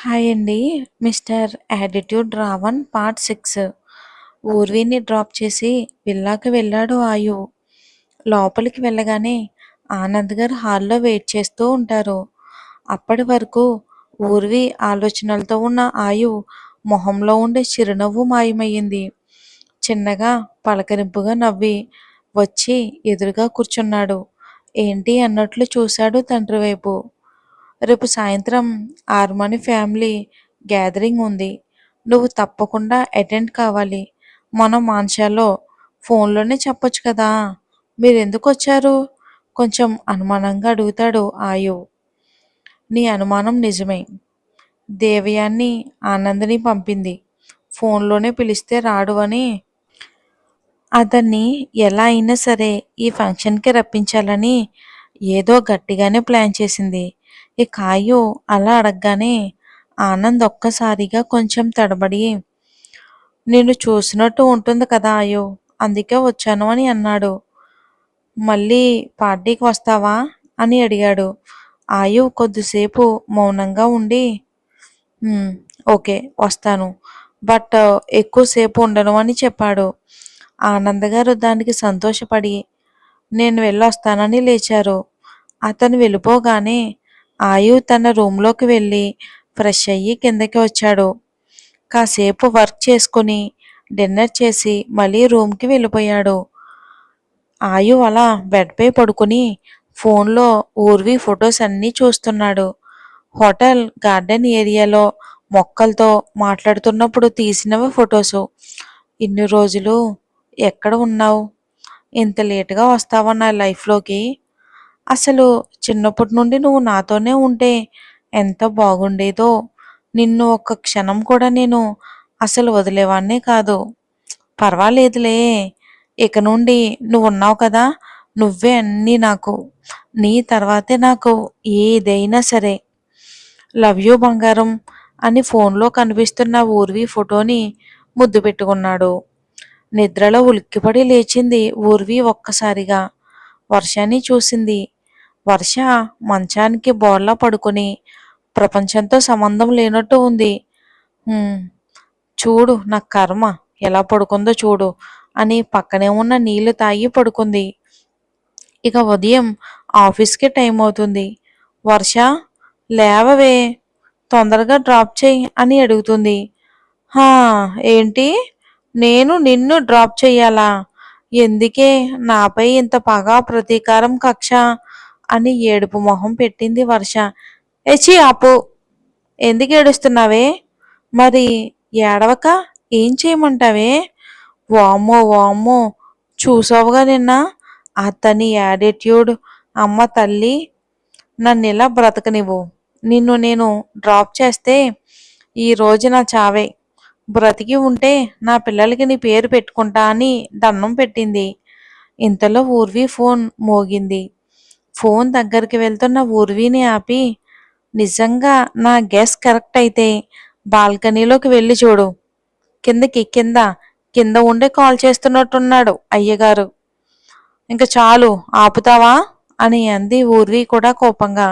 Hi అండి. Mister attitude Ravan part 6. ఊర్విని drop చేసి విల్లాకి వెళ్ళాడు ఆయు. లోపలికి వెళ్ళగానే ఆనంద్ గారు హాల్లో వెయిట్ చేస్తూ ఉంటారు. అప్పటి వరకు ఊర్వి ఆలోచనలతో ఉన్న ఆయు మొహంలో ఉండే చిరునవ్వు మాయమయ్యింది. చిన్నగా పలకరింపుగా నవ్వి వచ్చి ఎదురుగా కూర్చున్నాడు. ఏంటి అన్నట్లు చూశాడు తండ్రి వైపు. రేపు సాయంత్రం హార్మోని ఫ్యామిలీ గ్యాదరింగ్ ఉంది. నువ్వు తప్పకుండా అటెండ్ కావాలి. మనం మాన్షాలో ఫోన్లోనే చెప్పొచ్చు కదా. మీరెందుకు వచ్చారు? కొంచెం అనుమానంగా అడుగుతాడు ఆయు. నీ అనుమానం నిజమే. దేవయాన్ని ఆనందని పంపింది. ఫోన్లోనే పిలిస్తే రాడు అని. అతన్ని ఎలా అయినా సరే ఈ ఫంక్షన్కి రప్పించాలని ఏదో గట్టిగానే ప్లాన్ చేసింది. ఇక ఆయు అలా అడగగానే ఆనంద్ ఒక్కసారిగా కొంచెం తడబడి, నిన్ను చూసినట్టు ఉంటుంది కదా ఆయు, అందుకే వచ్చాను అని అన్నాడు. మళ్ళీ పార్టీకి వస్తావా అని అడిగాడు. ఆయు కొద్దిసేపు మౌనంగా ఉండి, ఓకే వస్తాను, బట్ ఎక్కువసేపు ఉండను అని చెప్పాడు. ఆనంద్ గారు దానికి సంతోషపడి నేను వెళ్ళొస్తానని లేచారు. అతను వెళ్ళిపోగానే ఆయు తన రూమ్లోకి వెళ్ళి ఫ్రెష్ అయ్యి కిందకి వచ్చాడు. కాసేపు వర్క్ చేసుకుని డిన్నర్ చేసి మళ్ళీ రూమ్కి వెళ్ళిపోయాడు. ఆయు అలా బెడ్పై పడుకుని ఫోన్లో ఊర్వి ఫొటోస్ అన్నీ చూస్తున్నాడు. హోటల్ గార్డెన్ ఏరియాలో మొక్కలతో మాట్లాడుతున్నప్పుడు తీసినవి ఫొటోసు. ఇన్ని రోజులు ఎక్కడ ఉన్నావు? ఇంత లేటుగా వస్తావా నా లైఫ్లోకి? అసలు చిన్నప్పటి నుండి నువ్వు నాతోనే ఉంటే ఎంత బాగుండేదో. నిన్ను ఒక్క క్షణం కూడా నేను అసలు వదిలేవాన్నే కాదు. పర్వాలేదులే, ఇక నుండి నువ్వు ఉన్నావు కదా, నువ్వే అన్నీ నాకు. నీ తర్వాతే నాకు ఏదైనా సరే. లవ్ యూ బంగారం అని ఫోన్లో కనిపిస్తున్న ఊర్వి ఫోటోని ముద్దు పెట్టుకున్నాడు. నిద్రలో ఉలిక్కిపడి లేచింది ఊర్వి ఒక్కసారిగా. వర్షాన్ని చూసింది. వర్ష మంచానికి బోర్లా పడుకుని ప్రపంచంతో సంబంధం లేనట్టు ఉంది. చూడు నా కర్మ ఎలా పడుకుందో చూడు అని పక్కనే ఉన్న నీళ్లు తాగి పడుకుంది. ఇక ఉదయం ఆఫీస్కి టైం అవుతుంది. వర్ష లేవవే, తొందరగా డ్రాప్ చేయి అని అడుగుతుంది. హా, ఏంటి నేను నిన్ను డ్రాప్ చెయ్యాలా? ఎందుకే నాపై ఇంత పగ, ప్రతీకారం, కక్ష అని ఏడుపు మొహం పెట్టింది వర్ష. ఏచి ఆపు, ఎందుకు ఏడుస్తున్నావే? మరి ఏడవక ఏం చేయమంటావే? వామ్మో వామ్మో, చూసావుగా నిన్న అతని యాటిట్యూడ్. అమ్మ తల్లి, నన్ను ఇలా బ్రతకనివ్వు. నిన్ను నేను డ్రాప్ చేస్తే ఈ రోజు నా చావే. బ్రతికి ఉంటే నా పిల్లలకి నీ పేరు పెట్టుకుంటా అని దండం పెట్టింది. ఇంతలో ఊర్వి ఫోన్ మోగింది. ఫోన్ దగ్గరికి వెళ్తున్న ఊర్విని ఆపి, నిజంగా నా గెస్ కరెక్ట్ అయితే బాల్కనీలోకి వెళ్ళి చూడు. కిందకి కింద కింద ఉండే కాల్ చేస్తున్నట్టున్నాడు అయ్యగారు. ఇంకా చాలు ఆపుతావా అని అంది ఊర్వి కూడా కోపంగా.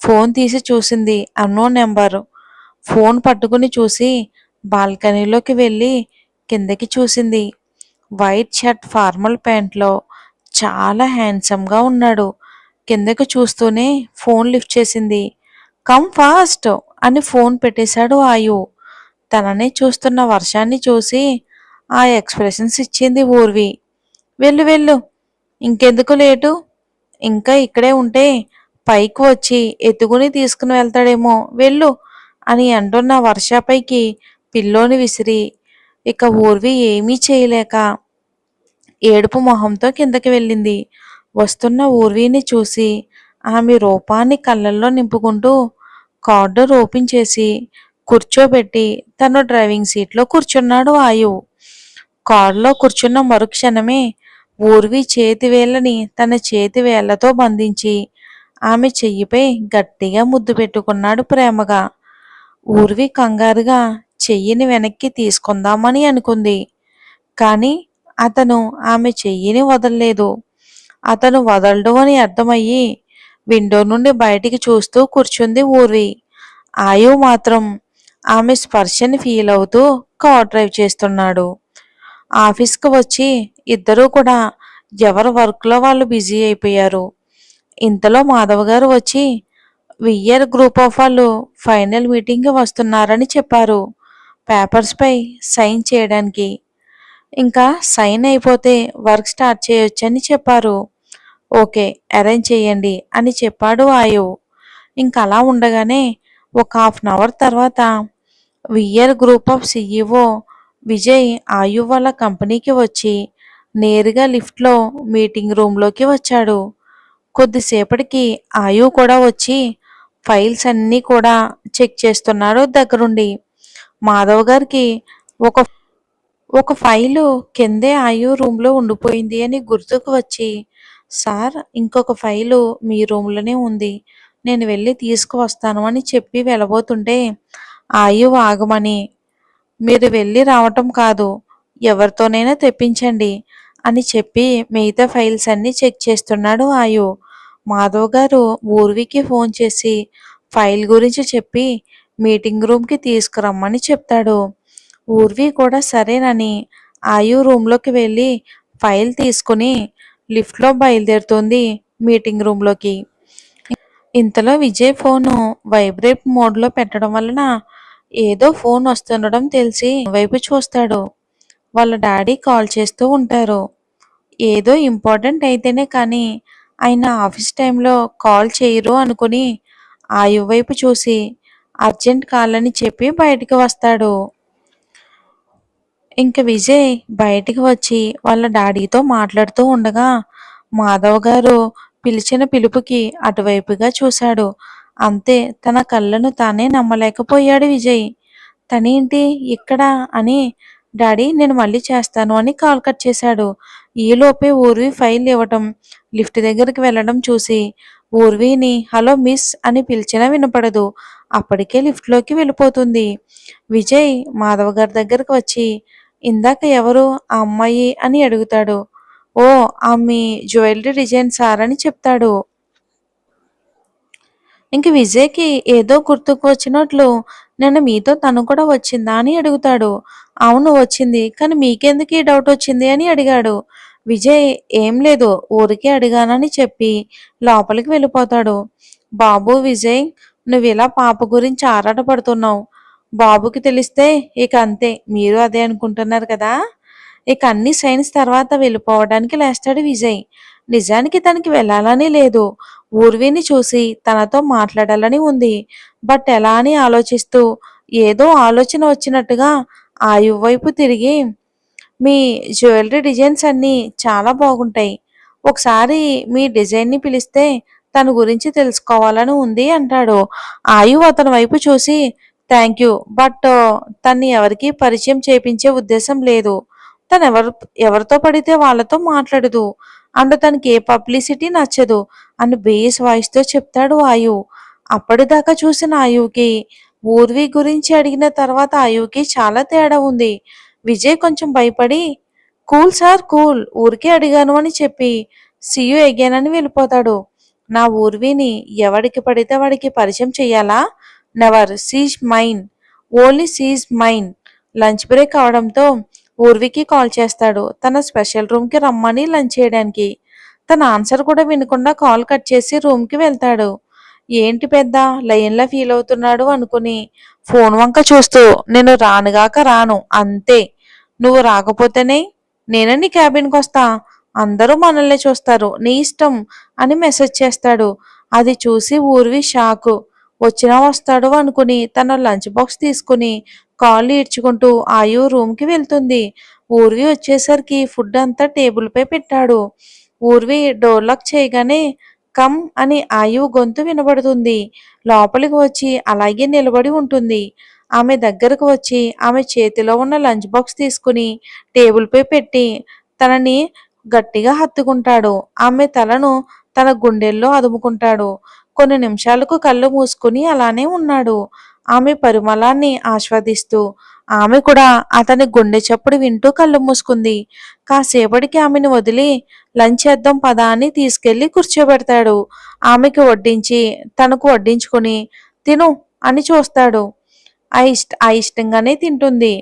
ఫోన్ తీసి చూసింది అన్నోన్ నెంబరు. ఫోన్ పట్టుకుని చూసి బాల్కనీలోకి వెళ్ళి కిందకి చూసింది. వైట్ షర్ట్, ఫార్మల్ ప్యాంట్లో చాలా హ్యాండ్సమ్గా ఉన్నాడు. కిందకి చూస్తూనే ఫోన్ లిఫ్ట్ చేసింది. కమ్ ఫాస్ట్ అని ఫోన్ పెట్టేశాడు ఆయు. తననే చూస్తున్న వర్షాన్ని చూసి ఆ ఎక్స్ప్రెషన్స్ ఇచ్చింది ఊర్వి. వెళ్ళు వెళ్ళు, ఇంకెందుకు లేటు? ఇంకా ఇక్కడే ఉంటే పైకి వచ్చి ఎత్తుకుని తీసుకుని వెళ్తాడేమో, వెళ్ళు అని అంటున్న వర్షపైకి పిల్లోని విసిరి, ఇక ఊర్వి ఏమీ చేయలేక ఏడుపు మొహంతో కిందకి వెళ్ళింది. వస్తున్న ఊర్విని చూసి ఆమె రూపాన్ని కళ్ళల్లో నింపుకుంటూ కార్డోర్ ఓపెన్ చేసి కూర్చోబెట్టి తను డ్రైవింగ్ సీట్లో కూర్చున్నాడు ఆయు. కారులో కూర్చున్న మరుక్షణమే ఊర్వి చేతివేళ్ళని తన చేతివేళ్లతో బంధించి ఆమె చెయ్యిపై గట్టిగా ముద్దు పెట్టుకున్నాడు ప్రేమగా. ఊర్వి కంగారుగా చెయ్యిని వెనక్కి తీసుకుందామని అనుకుంది. కానీ అతను ఆమె చెయ్యిని వదల్లేదు. అతను వదలడు అని అర్థమయ్యి విండో నుండి బయటికి చూస్తూ కూర్చుంది ఊర్వి. ఆయు మాత్రం ఆమె స్పర్శని ఫీల్ అవుతూ కార్ డ్రైవ్ చేస్తున్నాడు. ఆఫీస్కి వచ్చి ఇద్దరూ కూడా ఎవరి వర్క్లో వాళ్ళు బిజీ అయిపోయారు. ఇంతలో మాధవ్ గారు వచ్చి వియ్యర్ గ్రూప్ ఆఫ్ వాళ్ళు ఫైనల్ మీటింగ్కి వస్తున్నారని చెప్పారు. పేపర్స్పై సైన్ చేయడానికి. ఇంకా సైన్ అయిపోతే వర్క్ స్టార్ట్ చేయొచ్చని చెప్పారు. ఓకే, అరేంజ్ చేయండి అని చెప్పాడు ఆయు. ఇంకా అలా ఉండగానే ఒక హాఫ్ అన్ అవర్ తర్వాత weir group of CEO Vijay ఆయు వాళ్ళ కంపెనీకి వచ్చి నేరుగా లిఫ్ట్లో మీటింగ్ రూమ్లోకి వచ్చాడు. కొద్దిసేపటికి ఆయు కూడా వచ్చి ఫైల్స్ అన్నీ కూడా చెక్ చేస్తున్నాడు దగ్గరుండి. మాధవ్ గారికి ఒక ఒక ఫైలు కిందే ఆయు రూమ్లో ఉండిపోయింది అని గుర్తుకు వచ్చి, సార్ ఇంకొక ఫైలు మీ రూమ్లోనే ఉంది, నేను వెళ్ళి తీసుకువస్తాను అని చెప్పి వెళ్ళబోతుంటే ఆయు ఆగమని, మీరు వెళ్ళి రావటం కాదు, ఎవరితోనైనా తెప్పించండి అని చెప్పి మిగతా ఫైల్స్ అన్నీ చెక్ చేస్తున్నాడు ఆయు. మాధవ్ గారు ఊర్వికి ఫోన్ చేసి ఫైల్ గురించి చెప్పి మీటింగ్ రూమ్కి తీసుకురమ్మని చెప్తాడు. ఊర్వి కూడా సరేనని ఆయు రూమ్లోకి వెళ్ళి ఫైల్ తీసుకుని లిఫ్ట్లో బయలుదేరుతుంది మీటింగ్ రూమ్లోకి. ఇంతలో విజయ్ ఫోను వైబ్రేట్ మోడ్లో పెట్టడం వలన ఏదో ఫోన్ వస్తుండడం తెలిసి వైపు చూస్తాడు. వాళ్ళ డాడీ కాల్ చేస్తూ ఉంటారు. ఏదో ఇంపార్టెంట్ అయితేనే కానీ ఆయన ఆఫీస్ టైంలో కాల్ చేయరు అనుకుని ఆయు వైపు చూసి అర్జెంట్ కాల్ అని చెప్పి బయటికి వస్తాడు. ఇంక విజయ్ బయటికి వచ్చి వాళ్ళ డాడీతో మాట్లాడుతూ ఉండగా మాధవ్ గారు పిలిచిన పిలుపుకి అటువైపుగా చూశాడు. అంతే, తన కళ్ళను తానే నమ్మలేకపోయాడు విజయ్. తనేంటి ఇక్కడ అని, డాడీ నేను మళ్ళీ చేస్తాను అని కాల్ కట్ చేశాడు. ఈలోపే ఊర్వి ఫైల్ ఇవ్వటం, లిఫ్ట్ దగ్గరికి వెళ్ళడం చూసి ఊర్విని హలో మిస్ అని పిలిచినా వినపడదు. అప్పటికే లిఫ్ట్లోకి వెళ్ళిపోతుంది. విజయ్ మాధవ్ గారి దగ్గరకు వచ్చి ఇందాక ఎవరు ఆ అమ్మాయి అని అడుగుతాడు. ఓ, ఆ మీ జ్యువెలరీ డిజైన్ సార్ అని చెప్తాడు. ఇంక విజయ్కి ఏదో గుర్తుకు వచ్చినట్లు నిన్న మీతో తను కూడా వచ్చిందా అని అడుగుతాడు. అవును వచ్చింది, కానీ మీకెందుకు ఈ డౌట్ వచ్చింది అని అడిగాడు. విజయ్ ఏం లేదు, ఊరికే అడిగానని చెప్పి లోపలికి వెళ్ళిపోతాడు. బాబు విజయ్, నువ్వు ఇలా పాప గురించి ఆరాటపడుతున్నావు. బాబుకి తెలిస్తే ఇక అంతే, మీరు అదే అనుకుంటున్నారు కదా. ఇక అన్ని సైన్స్ తర్వాత వెళ్ళిపోవడానికి లేస్తాడు విజయ్. నిజానికి తనకి వెళ్ళాలని లేదు, ఊర్విని చూసి తనతో మాట్లాడాలని ఉంది. బట్ ఎలా అని ఆలోచిస్తూ ఏదో ఆలోచన వచ్చినట్టుగా ఆయు వైపు తిరిగి, మీ జ్యువెలరీ డిజైన్స్ అన్నీ చాలా బాగుంటాయి, ఒకసారి మీ డిజైన్ని పిలిస్తే తన గురించి తెలుసుకోవాలని ఉంది అంటాడు. ఆయు అతని వైపు చూసి థ్యాంక్ యూ, బట్ తన్ని ఎవరికి పరిచయం చేపించే ఉద్దేశం లేదు. తను ఎవరితో పడితే వాళ్ళతో మాట్లాడదు అండ్ తనకి ఏ పబ్లిసిటీ నచ్చదు అని బేస్ వాయిస్తో చెప్తాడు ఆయు. అప్పటిదాకా చూసిన ఆయువుకి ఊర్వి గురించి అడిగిన తర్వాత ఆయువుకి చాలా తేడా ఉంది. విజయ్ కొంచెం భయపడి కూల్ సార్ కూల్, ఊరికే అడిగాను అని చెప్పి సీయూ ఎగైన్ అని వెళ్ళిపోతాడు. నా ఊర్విని ఎవడికి పడితే వాడికి పరిచయం చెయ్యాలా? Never, she's mine, only she's mine. Lunch break అవడంతో ఊర్వికి కాల్ చేస్తాడు తన స్పెషల్ రూమ్కి రమ్మని లంచ్ చేయడానికి. తన ఆన్సర్ కూడా వినకుండా కాల్ కట్ చేసి రూమ్కి వెళ్తాడు. ఏంటి పెద్ద లైన్లా ఫీల్ అవుతున్నాడు అనుకుని ఫోన్ వంక చూస్తూ నేను రానుగాక రాను అంతే, నువ్వు రాకపోతేనే నేనే నీ క్యాబిన్కి వస్తా, అందరూ మనల్ని చూస్తారు, నీ ఇష్టం అని మెసేజ్ చేస్తాడు. అది చూసి ఊర్వి షాకు. వచ్చినా వస్తాడు అనుకుని తన లంచ్ బాక్స్ తీసుకుని కాళ్ళు ఈడ్చుకుంటూ ఆయు రూమ్కి వెళ్తుంది. ఊర్వి వచ్చేసరికి ఫుడ్ అంతా టేబుల్పై పెట్టాడు. ఊర్వి డోర్ లాక్ చేయగానే కమ్ అని ఆయు గొంతు వినబడుతుంది. లోపలికి వచ్చి అలాగే నిలబడి ఉంటుంది. ఆమె దగ్గరకు వచ్చి ఆమె చేతిలో ఉన్న లంచ్ బాక్స్ తీసుకుని టేబుల్పై పెట్టి తనని గట్టిగా హత్తుకుంటాడు. ఆమె తలను తన గుండెల్లో అదుముకుంటాడు. కొన్ని నిమిషాలకు కళ్ళు మూసుకుని అలానే ఉన్నాడు, ఆమె పరిమళాన్ని ఆస్వాదిస్తూ. ఆమె కూడా అతని గుండె చప్పుడు వింటూ కళ్ళు మూసుకుంది. కాసేపటికి ఆమెను వదిలి లంచ్ చేద్దాం పదా అని తీసుకెళ్లి కూర్చోబెడతాడు. ఆమెకి వడ్డించి తనకు వడ్డించుకుని తిను అని చూస్తాడు. అయిష్టంగానే తింటుంది.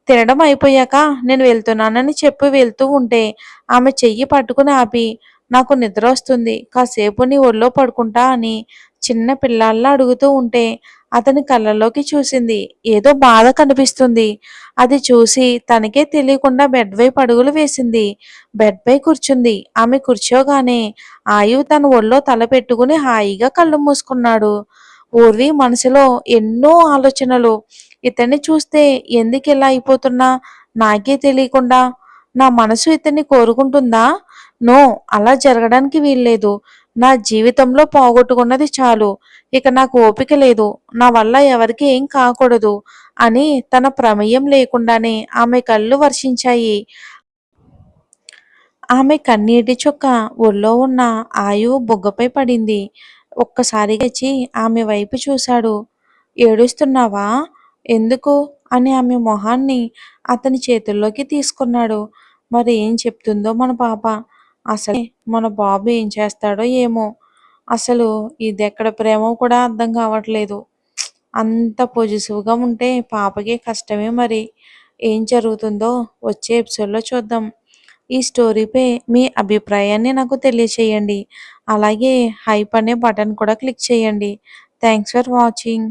తినడం అయిపోయాక నేను వెళ్తున్నానని చెప్పి వెళ్తూ ఉంటే ఆమె చెయ్యి పట్టుకుని ఆపి, నాకు నిద్ర వస్తుంది, కాసేపు నీ ఒళ్ళో పడుకుంటా అని చిన్న పిల్లాల్లా అడుగుతూ ఉంటే అతని కళ్ళలోకి చూసింది. ఏదో బాధ కనిపిస్తుంది. అది చూసి తనకే తెలియకుండా బెడ్ వైపు అడుగులు వేసింది. బెడ్ పై కూర్చుంది. ఆమె కూర్చోగానే ఆయువు తన ఒళ్ళో తల పెట్టుకుని హాయిగా కళ్ళు మూసుకున్నాడు. ఊర్వి మనసులో ఎన్నో ఆలోచనలు. ఇతన్ని చూస్తే ఎందుకు ఇలా అయిపోతున్నా నాకే తెలియకుండా. నా మనసు ఇతన్ని కోరుకుంటుందా? నో, అలా జరగడానికి వీల్లేదు. నా జీవితంలో పోగొట్టుకున్నది చాలు. ఇక నాకు ఓపిక లేదు. నా వల్ల ఎవరికి ఏం కాకూడదు అని తన ప్రమేయం లేకుండానే ఆమె కళ్ళు వర్షించాయి. ఆమె కన్నీటి చుక్క ఒళ్ళో ఉన్న ఆయువు బుగ్గపై పడింది. ఒక్కసారిగా లేచి ఆమె వైపు చూశాడు. ఏడుస్తున్నావా? ఎందుకు? అని ఆమె మొహాన్ని అతని చేతుల్లోకి తీసుకున్నాడు. మరి ఏం చెప్తుందో మన పాప. అసలే మన బాబు ఏం చేస్తాడో ఏమో. అసలు ఇదెక్కడ ప్రేమో కూడా అర్థం కావట్లేదు. అంత పొజిటివ్‌గా ఉంటే పాపకి కష్టమే మరి. ఏం జరుగుతుందో వచ్చే ఎపిసోడ్‌లో చూద్దాం. ఈ స్టోరీపై మీ అభిప్రాయాన్ని నాకు తెలియచేయండి. అలాగే హైప్ అనే బటన్ కూడా క్లిక్ చేయండి. Thanks for watching.